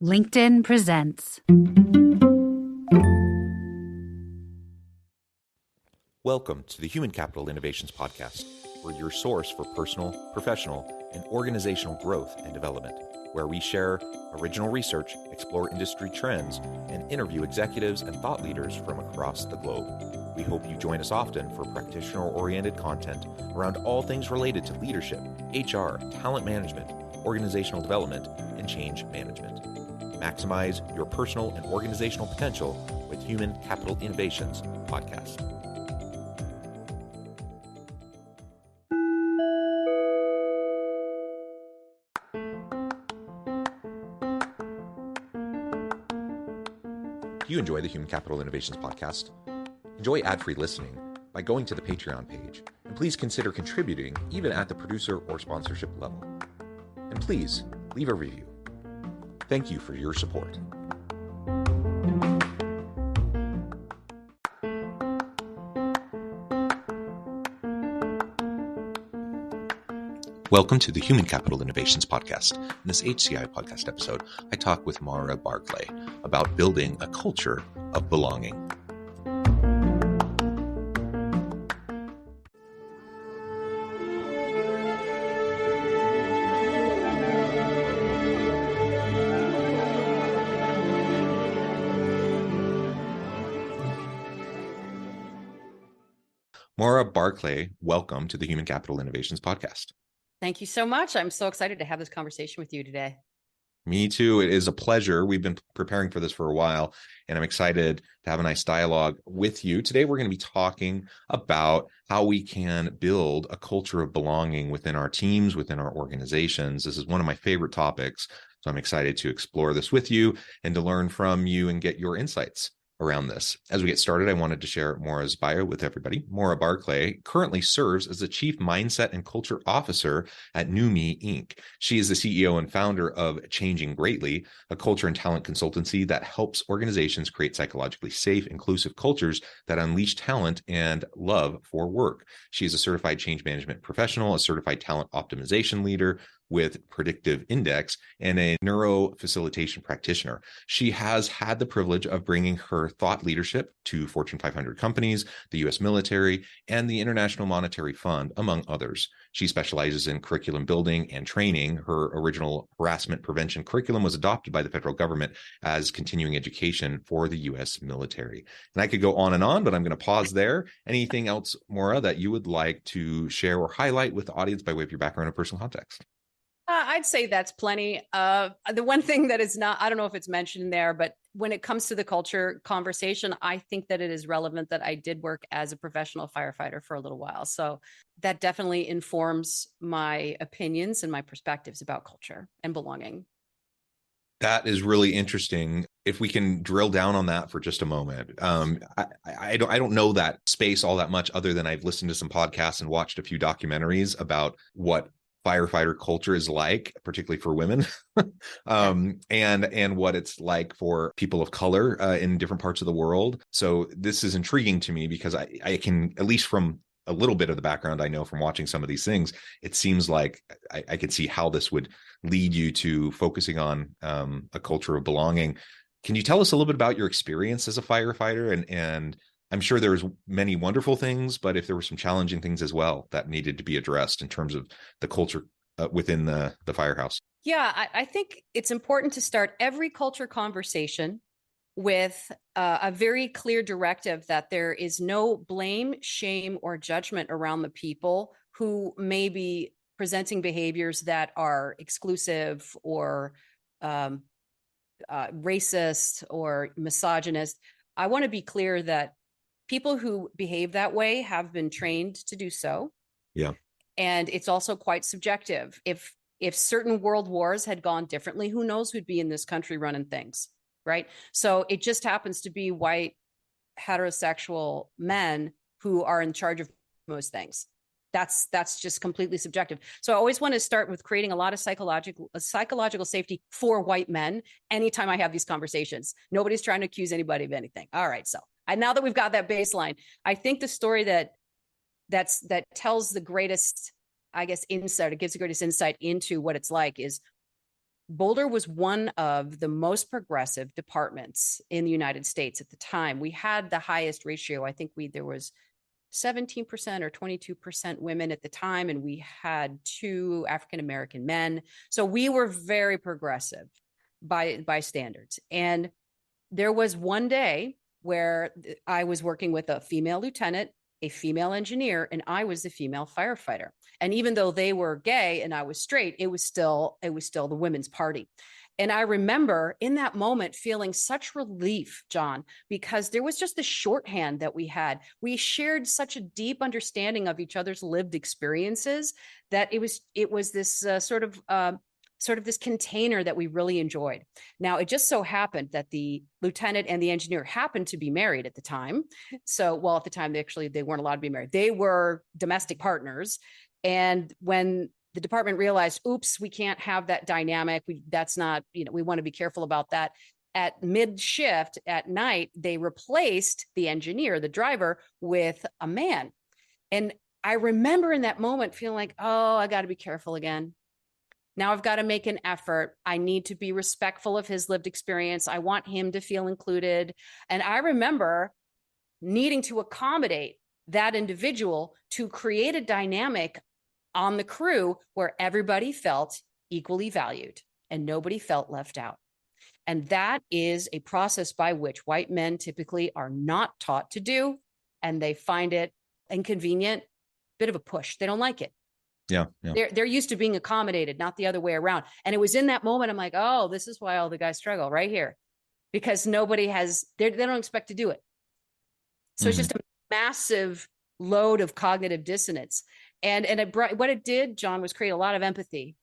LinkedIn presents. Welcome to the Human Capital Innovations Podcast. We're your source for personal, professional, and organizational growth and development, where we share original research, explore industry trends, and interview executives and thought leaders from across the globe. We hope you join us often for practitioner-oriented content around all things related to leadership, HR, talent management, organizational development, and change management. Maximize your personal and organizational potential with Human Capital Innovations Podcast. Do you enjoy the Human Capital Innovations Podcast? Enjoy ad-free listening by going to the Patreon page, and please consider contributing even at the producer or sponsorship level. And please leave a review. Thank you for your support. Welcome to the Human Capital Innovations Podcast. In this HCI Podcast episode, I talk with Maura Barclay about building a culture of belonging. Maura Barclay, welcome to the Human Capital Innovations Podcast. Thank you so much. I'm so excited to have this conversation with you today. Me too. It is a pleasure. We've been preparing for this for a while, and I'm excited to have a nice dialogue with you. Today, we're going to be talking about how we can build a culture of belonging within our teams, within our organizations. This is one of my favorite topics, so I'm excited to explore this with you and to learn from you and get your insights around this. As we get started, I wanted to share Maura's bio with everybody. Maura Barclay currently serves as the Chief Mindset and Culture Officer at New Me, Inc. She is the CEO and founder of Changing Greatly, a culture and talent consultancy that helps organizations create psychologically safe, inclusive cultures that unleash talent and love for work. She is a certified change management professional, a certified talent optimization leader with Predictive Index, and a neurofacilitation practitioner. She has had the privilege of bringing her thought leadership to Fortune 500 companies, the U.S. military, and the International Monetary Fund, among others. She specializes in curriculum building and training. Her original harassment prevention curriculum was adopted by the federal government as continuing education for the U.S. military. And I could go on and on, but I'm going to pause there. Anything else, Maura, that you would like to share or highlight with the audience by way of your background and personal context? I'd say that's plenty. The one thing that is not, I don't know if it's mentioned there, but when it comes to the culture conversation, I think that it is relevant that I did work as a professional firefighter for a little while. So that definitely informs my opinions and my perspectives about culture and belonging. That is really interesting. If we can drill down on that for just a moment. I don't know that space all that much, other than I've listened to some podcasts and watched a few documentaries about what firefighter culture is like, particularly for women, and what it's like for people of color in different parts of the world. So this is intriguing to me because I can, at least from a little bit of the background I know from watching some of these things, it seems like I could see how this would lead you to focusing on a culture of belonging. Can you tell us a little bit about your experience as a firefighter? And I'm sure there's many wonderful things, but if there were some challenging things as well that needed to be addressed in terms of the culture within the firehouse. Yeah, I think it's important to start every culture conversation with a very clear directive that there is no blame, shame, or judgment around the people who may be presenting behaviors that are exclusive or racist or misogynist. I want to be clear that people who behave that way have been trained to do so. Yeah. And it's also quite subjective. If certain world wars had gone differently, who knows who'd be in this country running things, right? So it just happens to be white, heterosexual men who are in charge of most things. That's just completely subjective. So I always want to start with creating a lot of psychological safety for white men anytime I have these conversations. Nobody's trying to accuse anybody of anything. All right, so now that we've got that baseline, I think the story that tells the greatest, I guess, insight, it gives the greatest insight into what it's like is Boulder was one of the most progressive departments in the United States at the time. We had the highest ratio. I think there was 17% or 22% women at the time, and we had 2 African-American men. So we were very progressive by standards. And there was one day where I was working with a female lieutenant, a female engineer, and I was the female firefighter. And even though they were gay and I was straight, it was still the women's party. And I remember in that moment feeling such relief, John, because there was just the shorthand that we had. We shared such a deep understanding of each other's lived experiences that it was this sort of this container that we really enjoyed. Now, it just so happened that the lieutenant and the engineer happened to be married at the time. So, well, at the time, they weren't allowed to be married. They were domestic partners. And when the department realized, oops, we can't have that dynamic. We want to be careful about that. At mid shift at night, they replaced the engineer, the driver, with a man. And I remember in that moment feeling like, oh, I got to be careful again. Now I've got to make an effort. I need to be respectful of his lived experience. I want him to feel included. And I remember needing to accommodate that individual to create a dynamic on the crew where everybody felt equally valued and nobody felt left out. And that is a process by which white men typically are not taught to do, and they find it inconvenient, bit of a push. They don't like it. Yeah. They're used to being accommodated, not the other way around. And it was in that moment, I'm like, oh, this is why all the guys struggle right here, because nobody they don't expect to do it. So It's just a massive load of cognitive dissonance. And what it did, John, was create a lot of empathy.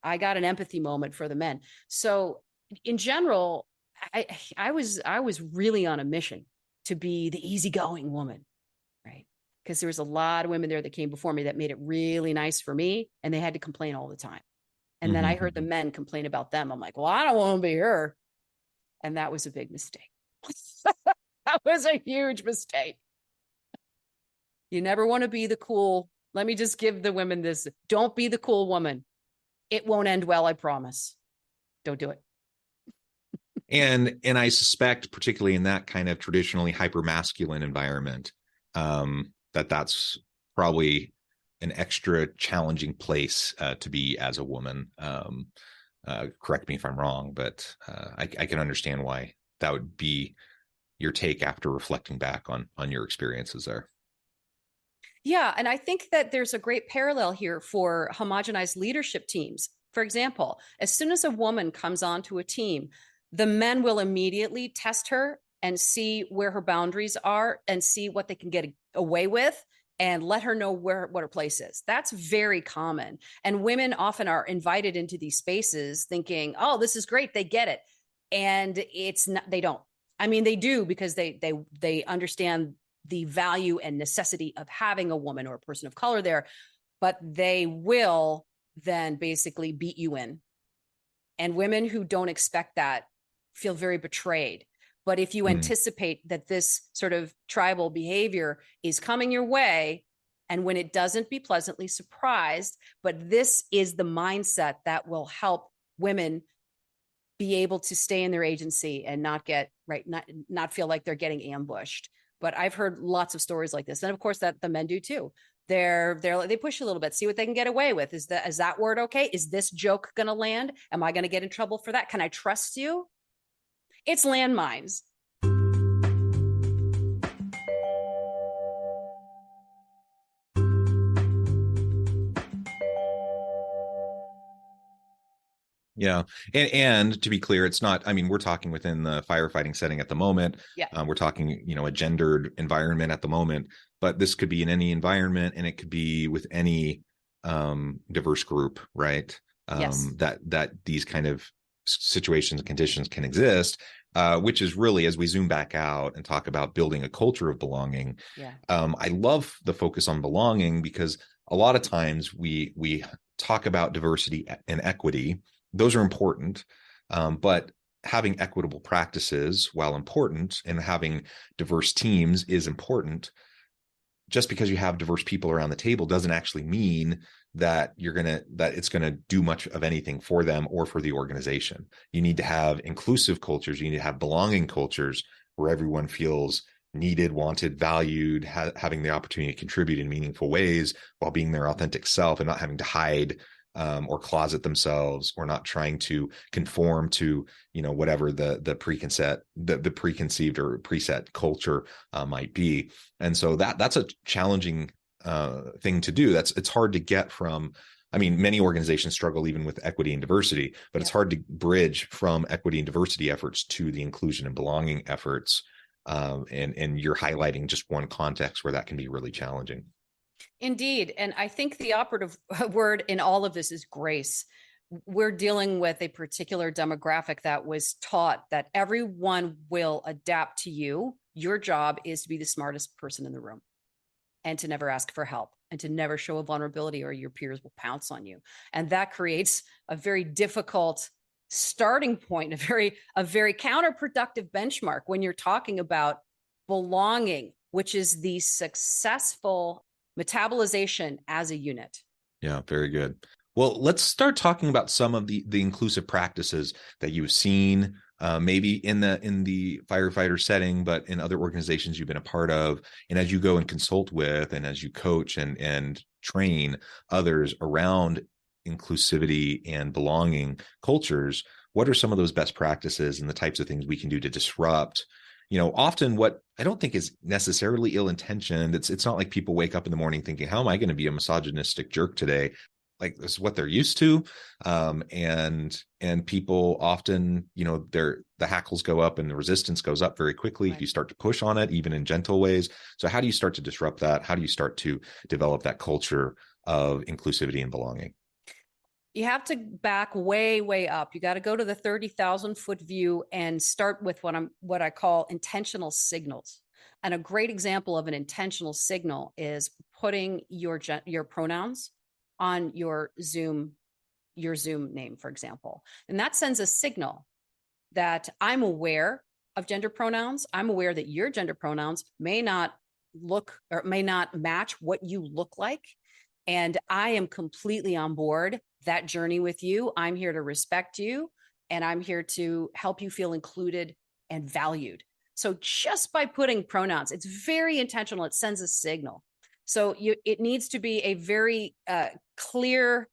I got an empathy moment for the men. So in general, I was really on a mission to be the easygoing woman, right? Because there was a lot of women there that came before me that made it really nice for me, and they had to complain all the time. And then I heard the men complain about them. I'm like, well, I don't want to be her. And that was a big mistake. That was a huge mistake. You never want to be the cool. Let me just give the women this. Don't be the cool woman. It won't end well, I promise. Don't do it. And I suspect, particularly in that kind of traditionally hyper-masculine environment, that's probably an extra challenging place to be as a woman. Correct me if I'm wrong, but I can understand why that would be your take after reflecting back on your experiences there. Yeah, and I think that there's a great parallel here for homogenized leadership teams. For example, as soon as a woman comes onto a team, the men will immediately test her and see where her boundaries are and see what they can get away with and let her know what her place is. That's very common. And women often are invited into these spaces thinking, oh, this is great. They get it. And it's not, they don't. I mean, they do, because they understand the value and necessity of having a woman or a person of color there, but they will then basically beat you in. And women who don't expect that feel very betrayed. But if you anticipate that this sort of tribal behavior is coming your way, and when it doesn't, be pleasantly surprised. But this is the mindset that will help women be able to stay in their agency and not feel like they're getting ambushed. But I've heard lots of stories like this. And of course that the men do too. They push a little bit, see what they can get away with. Is that word okay? Is this joke going to land? Am I going to get in trouble for that? Can I trust you? It's landmines. Yeah. And to be clear, it's not, I mean, we're talking within the firefighting setting at the moment. Yeah. We're talking, a gendered environment at the moment, but this could be in any environment, and it could be with any diverse group, right? Yes. That these kind of situations and conditions can exist, which is really, as we zoom back out and talk about building a culture of belonging. Yeah. I love the focus on belonging, because a lot of times we talk about diversity and equity. Those are important, but having equitable practices, while important, and having diverse teams is important, just because you have diverse people around the table doesn't actually mean that it's gonna do much of anything for them or for the organization. You need to have inclusive cultures. You need to have belonging cultures where everyone feels needed, wanted, valued, having the opportunity to contribute in meaningful ways while being their authentic self and not having to hide or closet themselves, or not trying to conform to, whatever the preconceived or preset culture might be. And so that's a challenging thing to do. It's hard to get from. I mean, many organizations struggle even with equity and diversity, but it's hard to bridge from equity and diversity efforts to the inclusion and belonging efforts. And you're highlighting just one context where that can be really challenging. Indeed. And I think the operative word in all of this is grace. We're dealing with a particular demographic that was taught that everyone will adapt to you. Your job is to be the smartest person in the room and to never ask for help and to never show a vulnerability, or your peers will pounce on you. And that creates a very difficult starting point, a very counterproductive benchmark when you're talking about belonging, which is the successful metabolization as a unit. Yeah, very good. Well, let's start talking about some of the inclusive practices that you've seen, maybe in the firefighter setting, but in other organizations you've been a part of, and as you go and consult with, and as you coach and train others around inclusivity and belonging cultures. What are some of those best practices and the types of things we can do to disrupt? Often what I don't think is necessarily ill-intentioned. It's not like people wake up in the morning thinking, how am I going to be a misogynistic jerk today? Like, this is what they're used to. And people often, the hackles go up and the resistance goes up very quickly if you start to push on it, even in gentle ways. So how do you start to disrupt that? How do you start to develop that culture of inclusivity and belonging? You have to back way, way up. You got to go to the 30,000 foot view and start with what I call intentional signals. And a great example of an intentional signal is putting your pronouns on your Zoom name, for example. And that sends a signal that I'm aware of gender pronouns. I'm aware that your gender pronouns may not look or may not match what you look like. And I am completely on board that journey with you. I'm here to respect you, and I'm here to help you feel included and valued. So just by putting pronouns, it's very intentional. It sends a signal. So it needs to be a very clear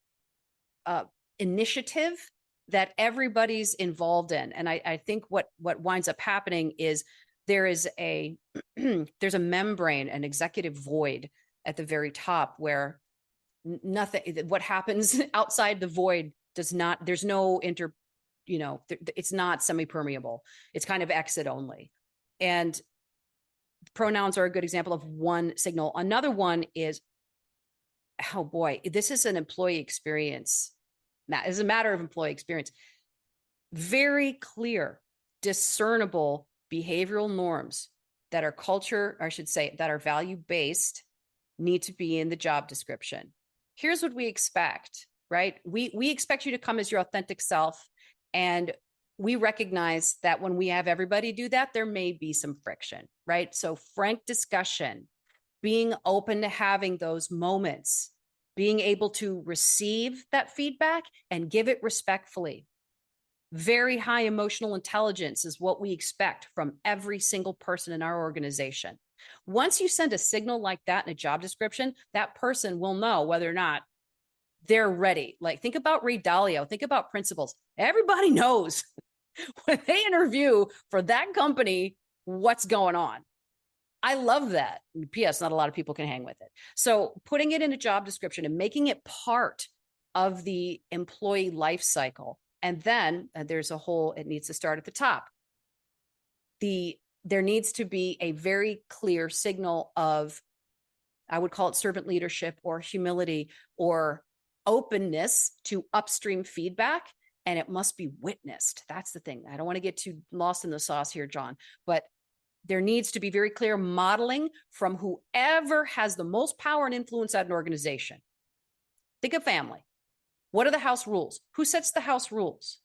initiative that everybody's involved in. And I think what winds up happening is there's a membrane, an executive void at the very top where nothing, what happens outside the void there's no it's not semi-permeable. It's kind of exit only. And pronouns are a good example of one signal. Another one is, oh boy, this is an employee experience. It's a matter of employee experience. Very clear, discernible behavioral norms that are that are value-based need to be in the job description. Here's what we expect, right? We expect you to come as your authentic self. And we recognize that when we have everybody do that, there may be some friction, right? So frank discussion, being open to having those moments, being able to receive that feedback and give it respectfully. Very high emotional intelligence is what we expect from every single person in our organization. Once you send a signal like that in a job description, that person will know whether or not they're ready. Like, think about Ray Dalio, think about principals. Everybody knows when they interview for that company, what's going on. I love that. P.S. Not a lot of people can hang with it. So putting it in a job description and making it part of the employee life cycle. And then it needs to start at the top. There needs to be a very clear signal of, I would call it servant leadership or humility or openness to upstream feedback. And it must be witnessed. That's the thing. I don't want to get too lost in the sauce here, John, but there needs to be very clear modeling from whoever has the most power and influence at an organization. Think of family. What are the house rules? Who sets the house rules?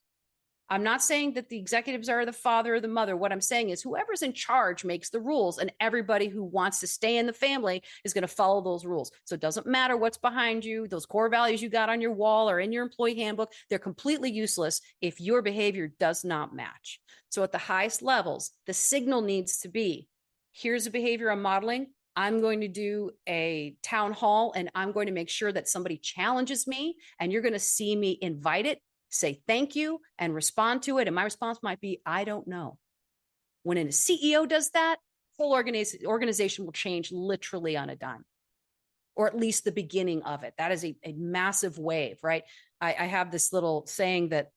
I'm not saying that the executives are the father or the mother. What I'm saying is whoever's in charge makes the rules, and everybody who wants to stay in the family is going to follow those rules. So it doesn't matter what's behind you, those core values you got on your wall or in your employee handbook, they're completely useless if your behavior does not match. So at the highest levels, the signal needs to be, here's a behavior I'm modeling. I'm going to do a town hall and I'm going to make sure that somebody challenges me, and you're going to see me invite it, say thank you, and respond to it. And my response might be, I don't know. When a CEO does that, whole organization will change literally on a dime, or at least the beginning of it. That is a massive wave, right? I have this little saying that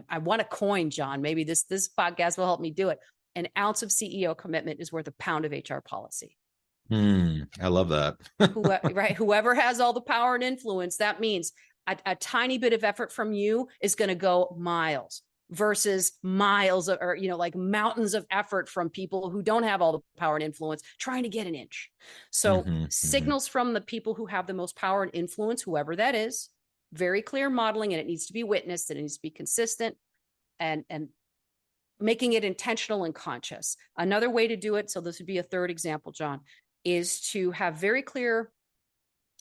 I want to coin, John. Maybe this podcast will help me do it. An ounce of CEO commitment is worth a pound of HR policy. I love that. Right? Whoever has all the power and influence, that means a tiny bit of effort from you is going to go miles versus miles of, or, like mountains of effort from people who don't have all the power and influence trying to get an inch. So signals from the people who have the most power and influence, whoever that is, very clear modeling, and it needs to be witnessed, and it needs to be consistent and making it intentional and conscious. Another way to do it, so this would be a third example, John, is to have very clear,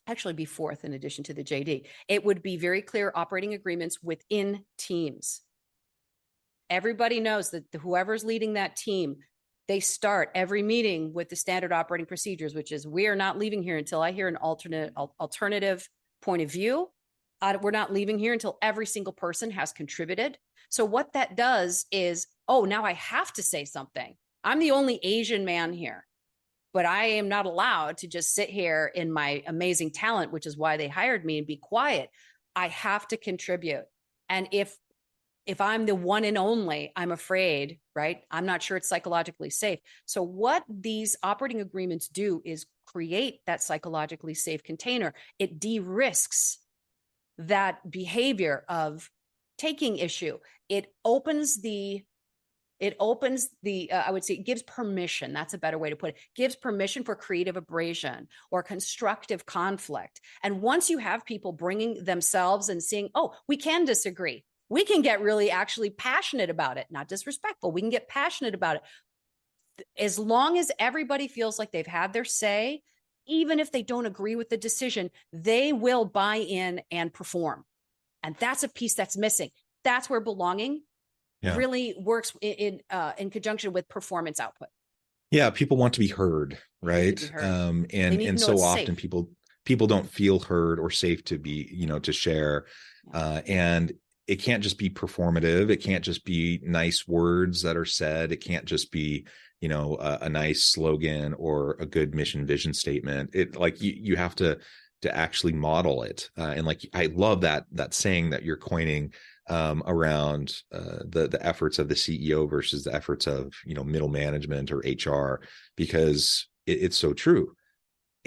actually be fourth in addition to the JD, it would be very clear operating agreements within teams. Everybody knows that whoever's leading that team, they start every meeting with the standard operating procedures, which is, we are not leaving here until I hear an alternative point of view. We're not leaving here until every single person has contributed. So what that does is, now I have to say something. I'm the only Asian man here, but I am not allowed to just sit here in my amazing talent, which is why they hired me, and be quiet. I have to contribute. And if I'm the one and only, I'm afraid, right? I'm not sure it's psychologically safe. So what these operating agreements do is create that psychologically safe container. It de-risks that behavior of taking issue. It opens the, I would say, it gives permission. That's a better way to put it. Gives permission for creative abrasion or constructive conflict. And once you have people bringing themselves and seeing, we can disagree. We can get really actually passionate about it, not disrespectful. We can get passionate about it. As long as everybody feels like they've had their say, even if they don't agree with the decision, they will buy in and perform. And that's a piece that's missing. That's where belonging really works in conjunction with performance output. Yeah, people want to be heard, right? And so often people don't feel heard or safe to be, to share. And it can't just be performative. It can't just be nice words that are said. It can't just be, a nice slogan or a good mission vision statement. It you have to actually model it. And I love that saying that you're coining around the efforts of the CEO versus the efforts of, middle management or HR, because it's so true.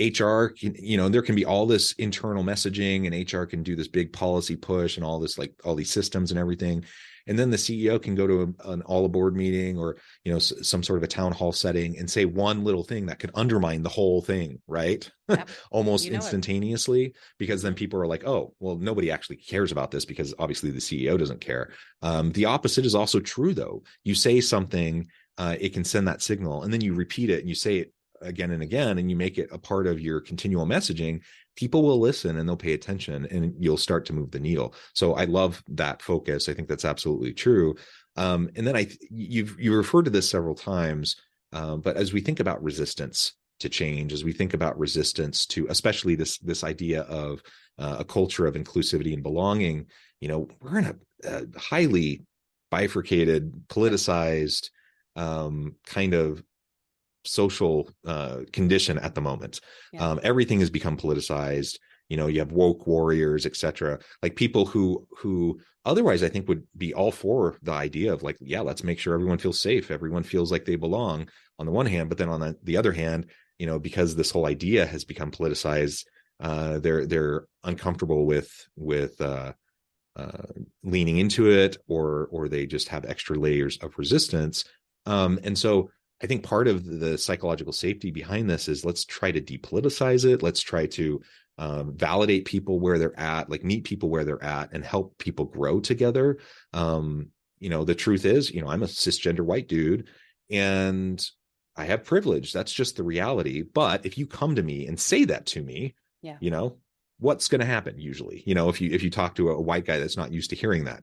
HR, there can be all this internal messaging, and HR can do this big policy push and all this, all these systems and everything. And then the CEO can go to an all aboard meeting or, some sort of a town hall setting and say one little thing that could undermine the whole thing, right? Yep. Almost instantaneously, because then people are like, oh, well, nobody actually cares about this because obviously the CEO doesn't care. The opposite is also true, though. You say something, it can send that signal, and then you repeat it and you say it again and again, and you make it a part of your continual messaging. People will listen and they'll pay attention, and you'll start to move the needle. So I love that focus. I think that's absolutely true. And then you referred to this several times, but as we think about resistance to change, as we think about resistance to, especially this idea of a culture of inclusivity and belonging, we're in a highly bifurcated, politicized kind of social condition at the moment. Everything has become politicized. You have woke warriors, etc. Like people who otherwise I think would be all for the idea of let's make sure everyone feels safe, everyone feels like they belong on the one hand, but then on the other hand, because this whole idea has become politicized, they're uncomfortable with leaning into it, or they just have extra layers of resistance. And so I think part of the psychological safety behind this is, let's try to depoliticize it. Let's try to validate people where they're at, meet people where they're at, and help people grow together. the truth is, I'm a cisgender white dude and I have privilege. That's just the reality. But if you come to me and say that to me, Yeah. What's going to happen usually? If you talk to a white guy that's not used to hearing that,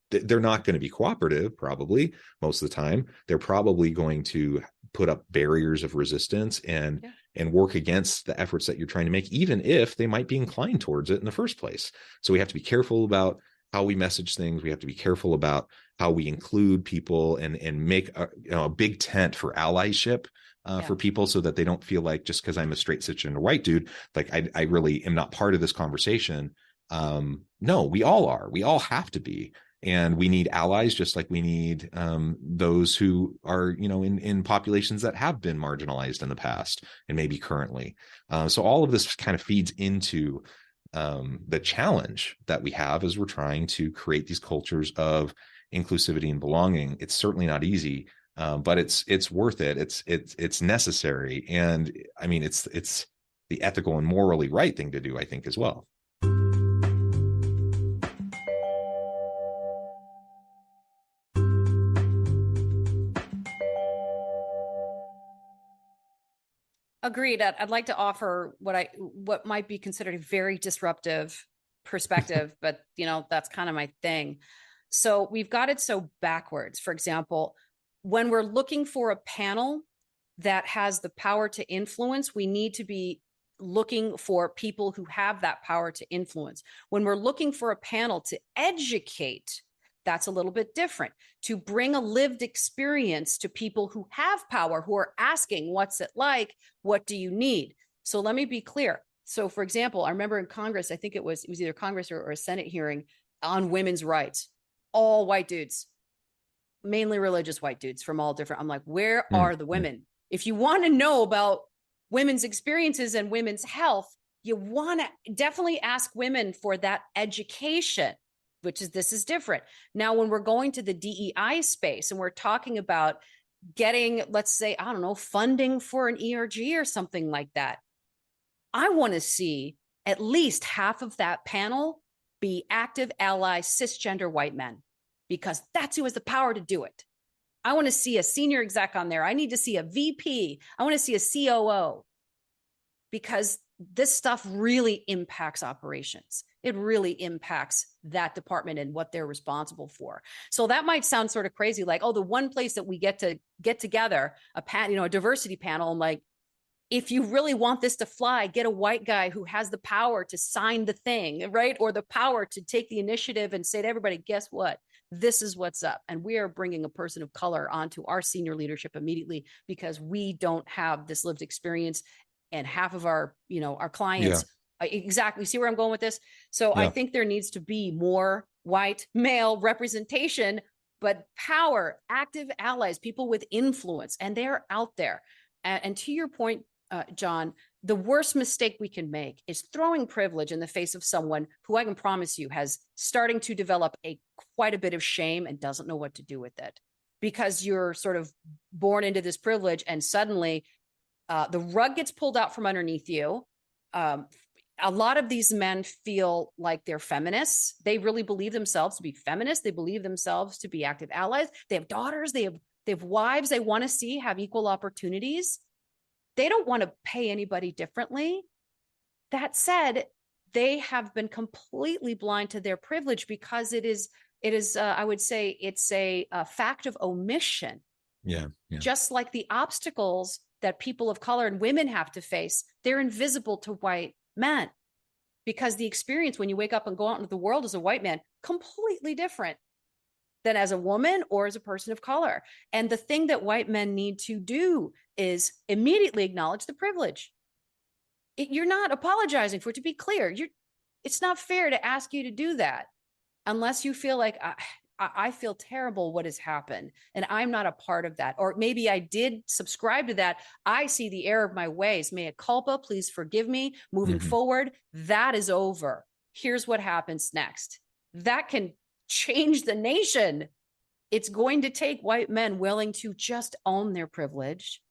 they're not going to be cooperative, probably most of the time. They're probably going to put up barriers of resistance and work against the efforts that you're trying to make, even if they might be inclined towards it in the first place. So we have to be careful about how we message things. We have to be careful about how we include people and make a big tent for allyship for people, so that they don't feel like, just because I'm a straight cisgender white dude, like I really am not part of this conversation. No, we all are. We all have to be. And we need allies, just like we need those who are, in populations that have been marginalized in the past and maybe currently. So all of this kind of feeds into the challenge that we have as we're trying to create these cultures of inclusivity and belonging. It's certainly not easy, but it's worth it. It's necessary, and I mean it's the ethical and morally right thing to do, I think, as well. Agreed. I'd like to offer what might be considered a very disruptive perspective, but that's kind of my thing. So we've got it so backwards. For example, when we're looking for a panel that has the power to influence, we need to be looking for people who have that power to influence. When we're looking for a panel to educate, that's a little bit different. To bring a lived experience to people who have power, who are asking, what's it like? What do you need? So let me be clear. So for example, I remember in Congress, I think it was either Congress or a Senate hearing on women's rights, all white dudes, mainly religious white dudes from all different. I'm like, where are the women? If you want to know about women's experiences and women's health, you want to definitely ask women for that education. This is different. Now, when we're going to the DEI space and we're talking about getting, let's say, I don't know, funding for an ERG or something like that, I want to see at least half of that panel be active ally cisgender white men, because that's who has the power to do it. I want to see a senior exec on there. I need to see a VP. I want to see a COO, because this stuff really impacts operations. It really impacts that department and what they're responsible for. So that might sound sort of crazy, like, oh, the one place that we get to get together, a diversity panel. I'm like, if you really want this to fly, get a white guy who has the power to sign the thing, right? Or the power to take the initiative and say to everybody, guess what? This is what's up. And we are bringing a person of color onto our senior leadership immediately, because we don't have this lived experience. And half of our clients, exactly. See where I'm going with this? So I think there needs to be more white male representation, but power, active allies, people with influence, and they're out there. And to your point, John, the worst mistake we can make is throwing privilege in the face of someone who I can promise you has starting to develop quite a bit of shame and doesn't know what to do with it, because you're sort of born into this privilege and suddenly the rug gets pulled out from underneath you. A lot of these men feel like they're feminists. They really believe themselves to be feminists. They believe themselves to be active allies. They have daughters. They have wives they want to see have equal opportunities. They don't want to pay anybody differently. That said, they have been completely blind to their privilege, because it is I would say it's a fact of omission. Yeah. Just like the obstacles that people of color and women have to face, they're invisible to white men, because the experience when you wake up and go out into the world as a white man, completely different than as a woman or as a person of color. And the thing that white men need to do is immediately acknowledge the privilege. You're not apologizing for it, to be clear. It's not fair to ask you to do that unless you feel like, I feel terrible what has happened and I'm not a part of that. Or maybe I did subscribe to that. I see the error of my ways. Mea culpa, please forgive me. Moving forward, that is over. Here's what happens next. That can change the nation. It's going to take white men willing to just own their privilege,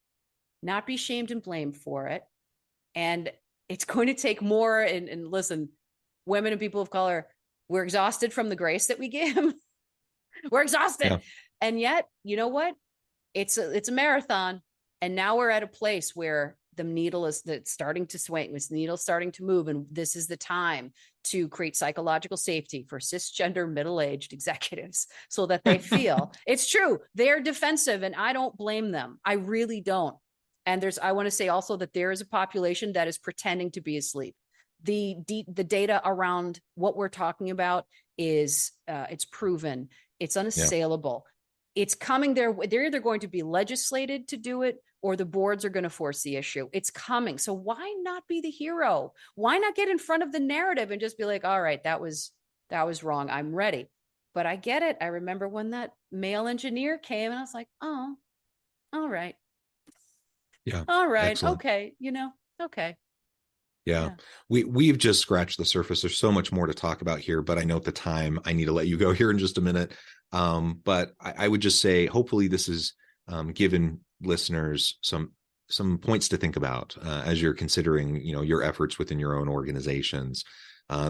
not be shamed and blamed for it. And it's going to take more. And listen, women and people of color, we're exhausted from the grace that we give. We're exhausted. Yeah. And yet, you know what? It's a marathon. And now we're at a place where the needle is starting to swing, this needle starting to move. And this is the time to create psychological safety for cisgender middle-aged executives so that they feel it's true. They're defensive and I don't blame them. I really don't. And I want to say also that there is a population that is pretending to be asleep. The data around what we're talking about is it's proven, it's unassailable. It's coming there. They're either going to be legislated to do it or the boards are going to force the issue. It's coming. So why not be the hero? Why not get in front of the narrative and just be like, all right, that was wrong. I'm ready. But I get it. I remember when that male engineer came and I was like, oh, all right. Yeah. All right. Excellent. Okay. Okay. Yeah. We've just scratched the surface. There's so much more to talk about here, but I know at the time I need to let you go here in just a minute. But I would just say, hopefully this is given listeners some points to think about as you're considering, your efforts within your own organizations.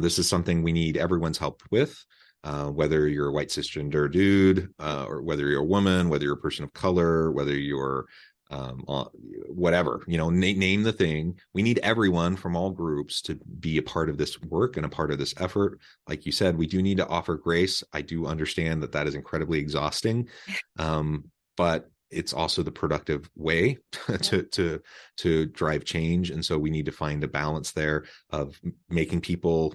This is something we need everyone's help with, whether you're a white cisgender dude, or whether you're a woman, whether you're a person of color, whether you're whatever, name the thing. We need everyone from all groups to be a part of this work and a part of this effort. Like you said, we do need to offer grace. I do understand that is incredibly exhausting, but it's also the productive way to drive change. And so we need to find a balance there of making people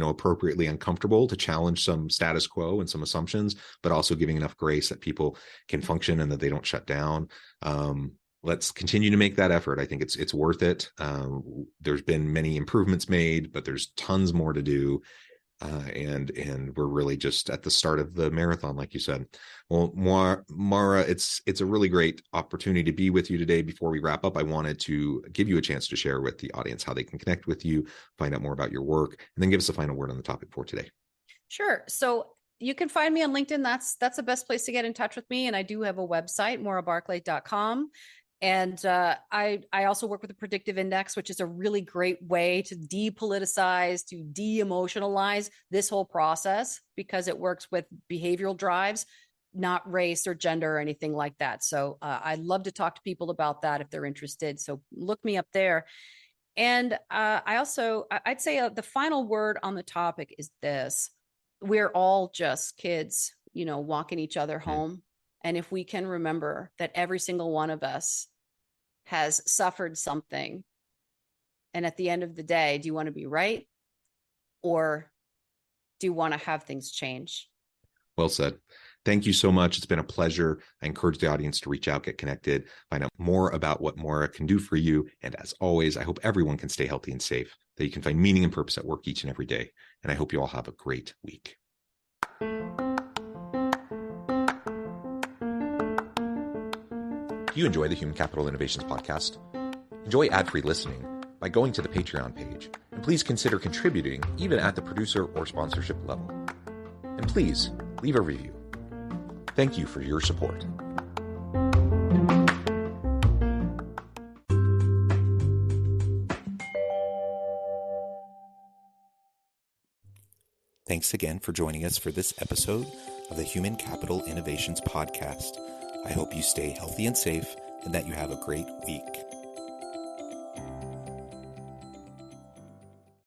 appropriately uncomfortable to challenge some status quo and some assumptions, but also giving enough grace that people can function and that they don't shut down. Let's continue to make that effort. I think it's worth it. There's been many improvements made, but there's tons more to do. And we're really just at the start of the marathon, like you said. Well, Maura, it's a really great opportunity to be with you today. Before we wrap up, I wanted to give you a chance to share with the audience how they can connect with you, find out more about your work, and then give us a final word on the topic for today. Sure. So you can find me on LinkedIn. That's the best place to get in touch with me. And I do have a website, maurabarclay.com. And I also work with the predictive index, which is a really great way to depoliticize, to de-emotionalize this whole process, because it works with behavioral drives, not race or gender or anything like that. So I'd love to talk to people about that if they're interested. So look me up there. And I'd say the final word on the topic is this: we're all just kids, walking each other home. And if we can remember that every single one of us has suffered something, and at the end of the day, do you want to be right, or do you want to have things change? Well said. Thank you so much. It's been a pleasure. I encourage the audience to reach out, get connected, find out more about what Maura can do for you. And as always, I hope everyone can stay healthy and safe, that you can find meaning and purpose at work each and every day. And I hope you all have a great week. Do you enjoy the Human Capital Innovations podcast? Enjoy ad-free listening by going to the Patreon page, and please consider contributing even at the producer or sponsorship level. And please leave a review. Thank you for your support. Thanks again for joining us for this episode of the Human Capital Innovations podcast. I hope you stay healthy and safe and that you have a great week.